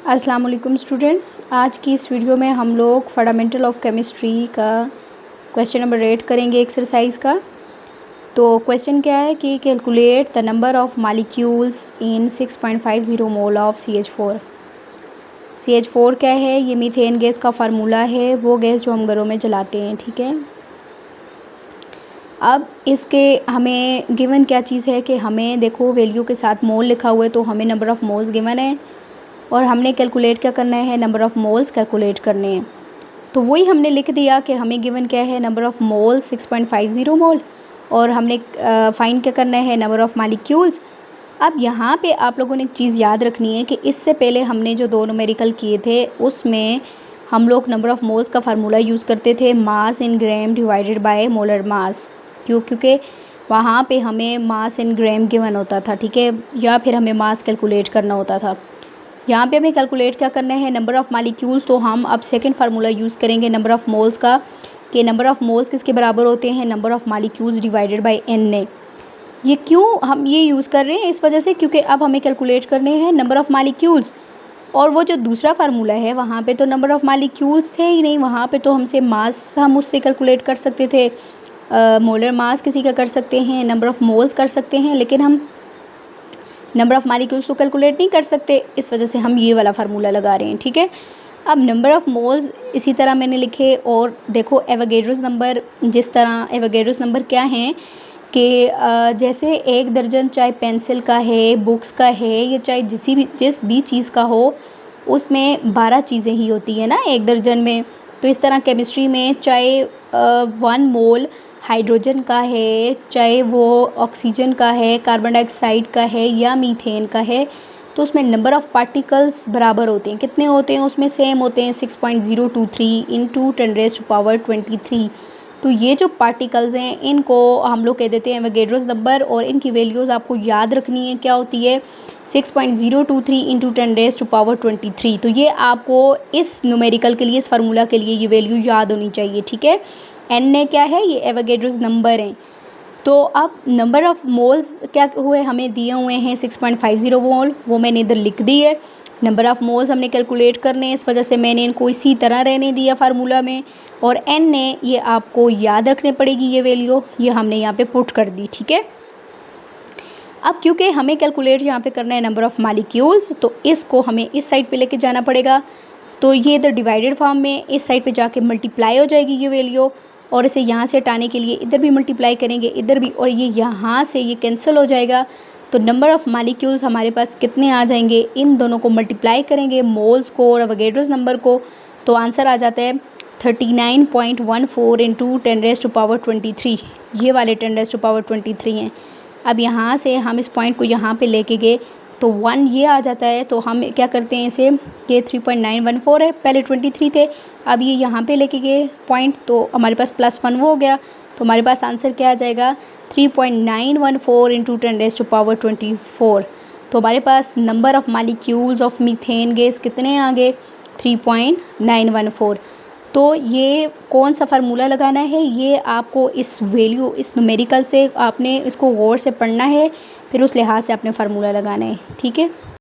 अस्सलाम वालेकुम स्टूडेंट्स, आज की इस वीडियो में हम लोग फंडामेंटल ऑफ केमिस्ट्री का क्वेश्चन नंबर 8 करेंगे एक्सरसाइज का। तो क्वेश्चन क्या है कि calculate the number of molecules in 6.50 mole of CH4। CH4 क्या है? ये मीथेन गैस का फार्मूला है, वो गैस जो हम घरों में जलाते हैं। ठीक है, अब इसके हमें गिवन क्या चीज़ है कि हमें देखो वैल्यू के साथ मोल लिखा हुआ है, तो हमें नंबर ऑफ़ मोल्स गिवन है और हमने कैलकुलेट क्या करना है, नंबर ऑफ़ मोल्स कैलकुलेट करने हैं। तो वही हमने लिख दिया कि हमें गिवन क्या है, नंबर ऑफ़ मोल 6.50 मोल, और हमने फाइंड क्या करना है, नंबर ऑफ़ मॉलिक्यूल्स। अब यहाँ पे आप लोगों ने एक चीज़ याद रखनी है कि इससे पहले हमने जो दो न्यूमेरिकल किए थे उसमें हम लोग नंबर ऑफ़ मोल्स का फार्मूला यूज़ करते थे, mass in gram divided by molar mass. क्योंकि वहाँ पे हमें मास इन ग्राम गिवन होता था। ठीक है, या फिर हमें मास कैलकुलेट करना होता था। यहाँ पे हमें कैलकुलेट क्या करना है, नंबर ऑफ़ मॉलिक्यूल्स। तो हम अब सेकंड फार्मूला यूज़ करेंगे नंबर ऑफ़ मोल्स का, कि नंबर ऑफ़ मोल्स किसके बराबर होते हैं, number of molecules divided by n ने। ये क्यों हम ये यूज़ कर रहे हैं, इस वजह से क्योंकि अब हमें कैलकुलेट करने हैं नंबर ऑफ़ मॉलिक्यूल्स, और वो जो दूसरा फार्मूला है वहाँ पे तो नंबर ऑफ़ मॉलिक्यूल्स थे ही नहीं, वहाँ पे तो हमसे मास हम उससे कैलकुलेट कर सकते थे, मोलर मास किसी का कर सकते हैं, नंबर ऑफ़ मोल्स कर सकते हैं, लेकिन हम नंबर ऑफ़ मॉलिक्यूल्स तो कैलकुलेट नहीं कर सकते। इस वजह से हम ये वाला फार्मूला लगा रहे हैं। ठीक है, अब नंबर ऑफ़ मोल्स इसी तरह मैंने लिखे। और देखो एवोगैड्रोस नंबर, जिस तरह एवोगैड्रोस नंबर क्या हैं कि जैसे 1 दर्जन चाहे पेंसिल का है, बुक्स का है, या चाहे जिस भी चीज़ का हो, उसमें 12 चीज़ें ही होती हैं ना 1 दर्जन में। तो इस तरह केमिस्ट्री में चाहे 1 मोल हाइड्रोजन का है, चाहे वो ऑक्सीजन का है, कार्बन डाइऑक्साइड का है, या मीथेन का है, तो उसमें नंबर ऑफ़ पार्टिकल्स बराबर होते हैं। कितने होते हैं उसमें? सेम होते हैं, 6.023 इंटू 10⁻23। तो ये जो पार्टिकल्स हैं इनको हम लोग कह देते हैं एवोगैड्रोस नंबर, और इनकी वैल्यूज़ आपको याद रखनी है। क्या होती है? 6.023 इंटू 10⁻23। तो ये आपको इस न्यूमेरिकल के लिए, इस फार्मूला के लिए ये वैल्यू याद होनी चाहिए। ठीक है, n ने क्या है, ये एवोगैड्रोस नंबर हैं। तो अब नंबर ऑफ़ मोल्स क्या हुए, हमें दिए हुए हैं 6.50 मोल, वो मैंने इधर लिख दी है। नंबर ऑफ़ मोल्स हमने कैलकुलेट करने हैं, इस वजह से मैंने इनको इसी तरह रहने दिया फार्मूला में, और n ने ये आपको याद रखनी पड़ेगी, ये वैल्यू ये हमने यहाँ पे पुट कर दी। ठीक है, अब क्योंकि हमें कैलकुलेट यहाँ पे करना है नंबर ऑफ़ मॉलिक्यूल्स, तो इसको हमें इस साइड पे लेके जाना पड़ेगा। तो ये इधर डिवाइडेड फॉर्म में इस साइड पे जाके मल्टीप्लाई हो जाएगी ये वैल्यू, और इसे यहाँ से हटाने के लिए इधर भी मल्टीप्लाई करेंगे, इधर भी, और ये यहाँ से ये कैंसिल हो जाएगा। तो नंबर ऑफ़ मॉलिक्यूल्स हमारे पास कितने आ जाएंगे, इन दोनों को मल्टीप्लाई करेंगे, मोल्स को और एवोगैड्रोस नंबर को, तो आंसर आ जाता है 39.14 इंटू 10⁻23। ये वाले 10⁻23 हैं। अब यहाँ से हम इस पॉइंट को यहाँ पे लेके गए तो 1 ये आ जाता है, तो हम क्या करते हैं इसे, ये 3.914 है, पहले 23 थे, अब ये यहाँ पे लेके गए पॉइंट, तो हमारे पास +1 वो हो गया। तो हमारे पास आंसर क्या आ जाएगा, 3.914 इंटू 10⁻24। तो हमारे पास number of molecules of methane gas कितने आ गए, 3.914। तो ये कौन सा फार्मूला लगाना है, ये आपको इस वैल्यू, इस न्यूमेरिकल से आपने इसको गौर से पढ़ना है, फिर उस लिहाज से आपने फार्मूला लगाना है। ठीक है।